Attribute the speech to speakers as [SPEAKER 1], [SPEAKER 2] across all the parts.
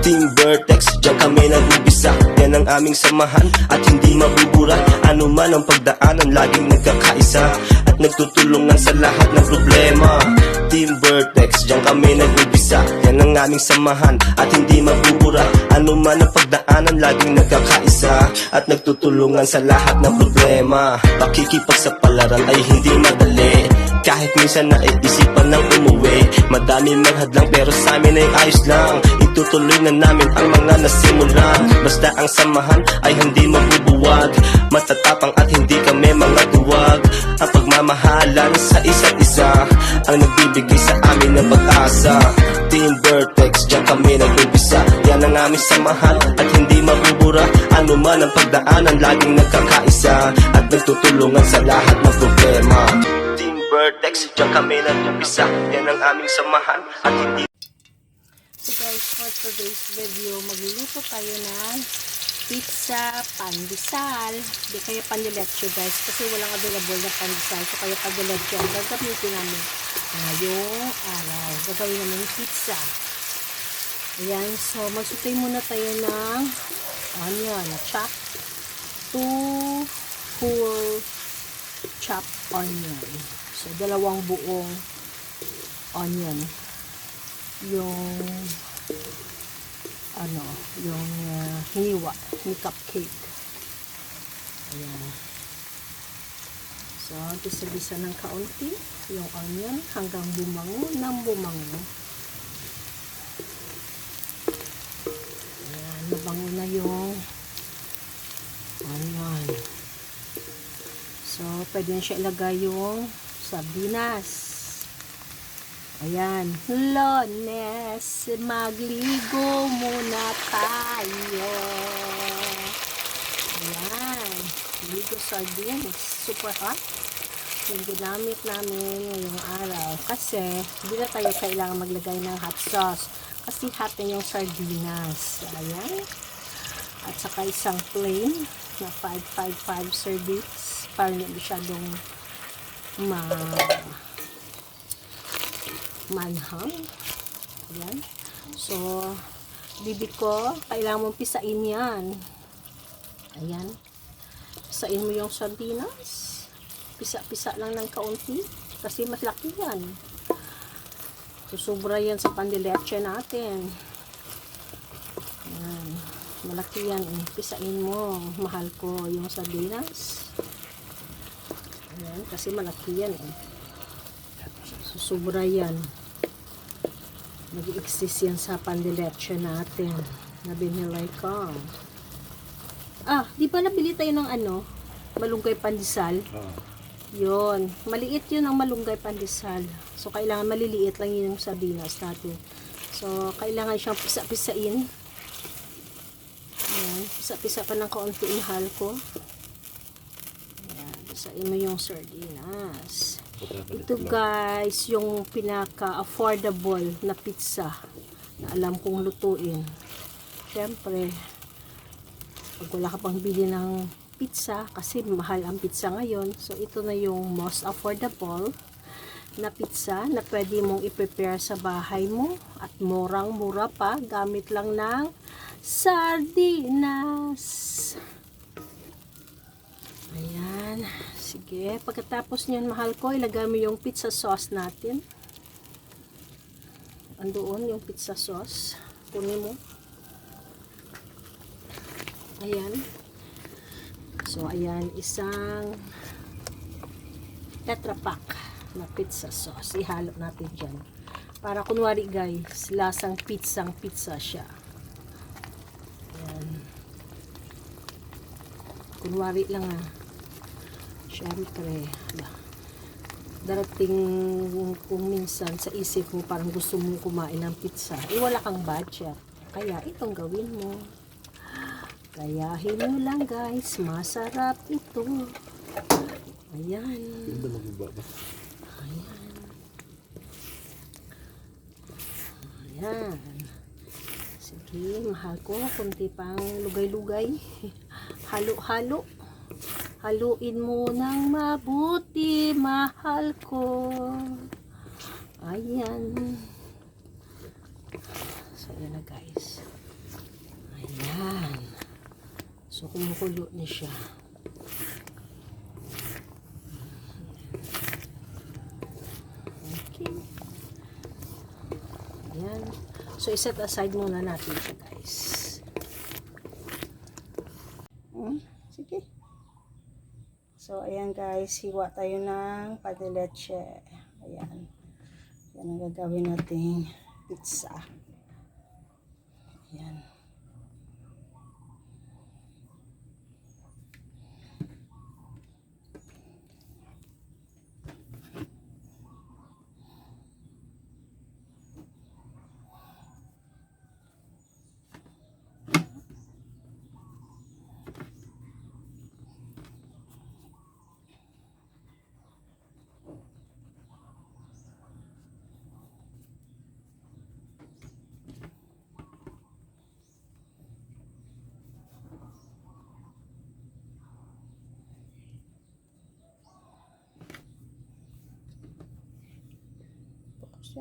[SPEAKER 1] Team Vertex, diyan kami nag-umpisa. Yan ang aming samahan at hindi mabubura. Ano man ang pagdaanan, laging nagkakaisa at nagtutulungan sa lahat ng problema. Team Vertex, diyan kami nag-umpisa. Yan ang aming samahan at hindi mabubura. Ano man ang pagdaanan, laging nagkakaisa at nagtutulungan sa lahat ng problema. Pakikipagsapalaran ay hindi madali, kahit minsan naiisipan ng umuwi. Madami mang hadlang pero sa amin ay ayos lang. Itutuloy na namin ang mga nasimulan. Basta ang samahan ay hindi mabubuwag. Matatapang at hindi kami mga duwag. Ang pagmamahalan sa isa't isa ang nagbibigay sa amin ng pag-asa. Team Vertex, diyan kami nag-umpisa. Yan ang aming samahan at hindi mabubura. Ano man ang pagdaanan, laging nagkakaisa at nagtutulungan sa lahat ng problema. Team Vertex, diyan kami nag-umpisa. Yan ang aming samahan at hindi.
[SPEAKER 2] So guys, for today's video, magluluto tayo ng pizza pandesal. Di kaya pandiletsyo guys, kasi walang available na pandesal. So kaya pandiletsyo ang gagamitin namin ngayong araw. Gagawin namin pizza. Ayan, so magsutay muna tayo ng onion, chop. 2 full chop onion. So dalawang buong onion. Yung hiniwa ni cupcake. Ayan. So, bisa-bisa ng kaunti yung onion hanggang bumango ng bumango. Ayan, mabango na yung onion. So, pwede na siya ilagay yung sardinas. Ayan, Lones, magligo muna tayo. Ayan, ligo sardines, super hot. Yung ginamit namin ngayong araw kasi hindi na tayo kailangan maglagay ng hot sauce kasi hot na yung sardinas. Ayan, at saka isang plain na 555 servings para hindi masyadong manhang. Ayan. So, bibig ko, kailangan mong pisain yan. Ayan. Pisain mo yung sardinas. Pisa-pisa lang ng kaunti. Kasi malaki yan. Susubra yan sa pandiletsyo natin. Ayan. Malaki yan. Pisain mo. Mahal ko yung sardinas. Ayan. Kasi malaki yan. Susubra yan. Nag-i-exist yan sa pandiletsyo natin na binilay ko. Di ba nabili tayo ng malunggay pandesal? Yun. Maliit yun ang malunggay pandesal. So, kailangan maliliit lang yun yung sardinas natin. So, kailangan siyang pisa-pisain. Ayan. Pisa-pisa pa ng kaunti mahal ko. Ayan. Pisain mo yung sardinas. Ito guys, yung pinaka-affordable na pizza na alam kong lutuin. Siyempre, pag wala ka pang bili ng pizza, kasi mahal ang pizza ngayon, so ito na yung most affordable na pizza na pwede mong i-prepare sa bahay mo at murang-mura pa, gamit lang ng sardinas. Ayan. Sige. Pagkatapos niyan, mahal ko, ilagay mo yung pizza sauce natin. Andoon yung pizza sauce. Kunin mo. Ayan. So, ayan. Isang tetra pack na pizza sauce. Ihalo natin dyan. Para kunwari guys, lasang pizza siya. Ayan. Kunwari lang Siyempre, darating kung minsan sa isip mo parang gusto mong kumain ng pizza, wala kang budget. Kaya itong gawin mo. Kayahin mo lang guys, masarap ito. Ayan. Ayan. Ayan. Sige, mahal ko, kunti pang lugay-lugay. Halo-halo. Haluin mo ng mabuti, mahal ko. Ayan. So, yan na guys. So, kumukulo na siya. Okay. Ayan. So, iset aside muna natin siya, guys. Sige. So, ayan guys. Hiwa tayo ng padileche. Ayan. Yan ang gagawin nating pizza. Ayan. Siya.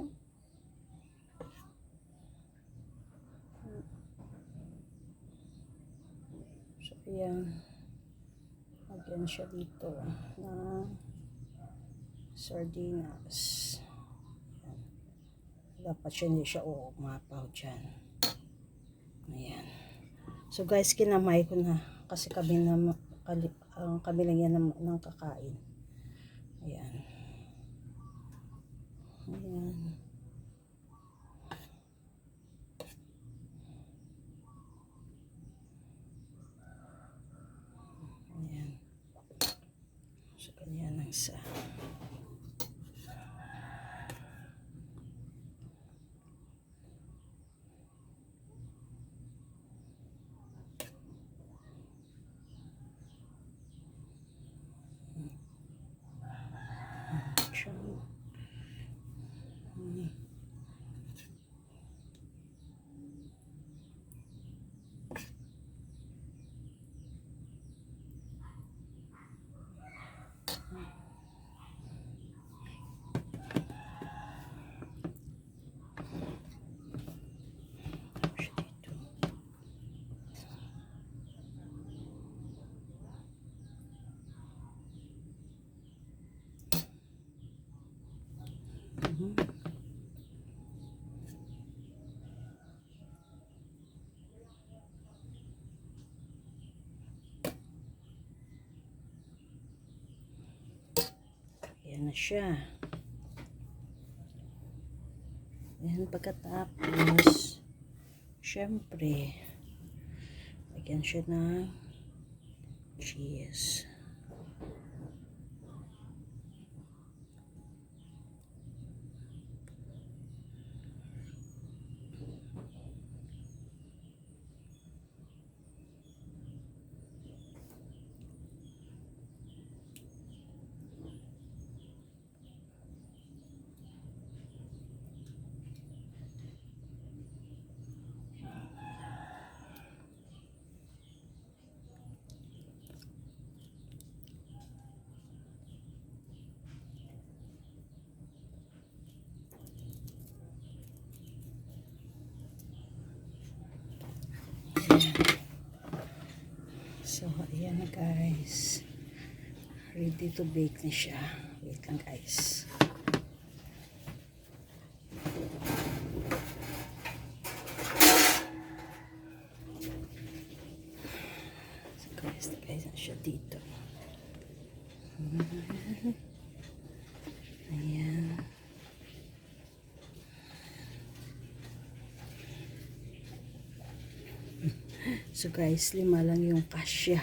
[SPEAKER 2] So, ayan. Lagyan siya dito na sardinas. Ayan. Dapat siya hindi siya umapaw dyan. Ayan. So, guys, kinamay ko na kasi kami lang yan ng kakain. Ayan. Ayan. Ayan. So, ganyan ang isa. Ayan na siya. Ayan, pagkatapos, syempre, lagyan siya ng cheese. So, ayan na guys. Ready to bake na siya. Wait lang guys. So guys na siya dito. Ayan. So guys, 5 lang yung kasya.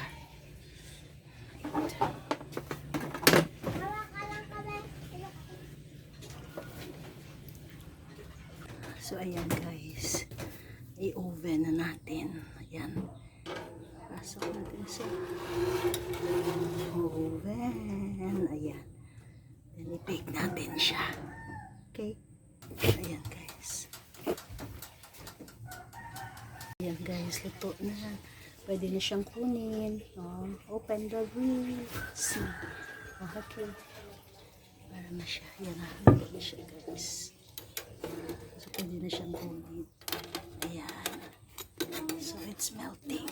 [SPEAKER 2] So ayan guys, i-oven na natin. Ayan. Pasok natin sa oven. Ayan. Then i-bake natin siya. Okay? Ayan guys. Ayan guys, luto na. Pwede na siyang kunin. Open the grill. See. Okay. Para na siya. Ayan na. Luto na siya guys. So, pwede na siyang kunin. Ayan. So, it's melting.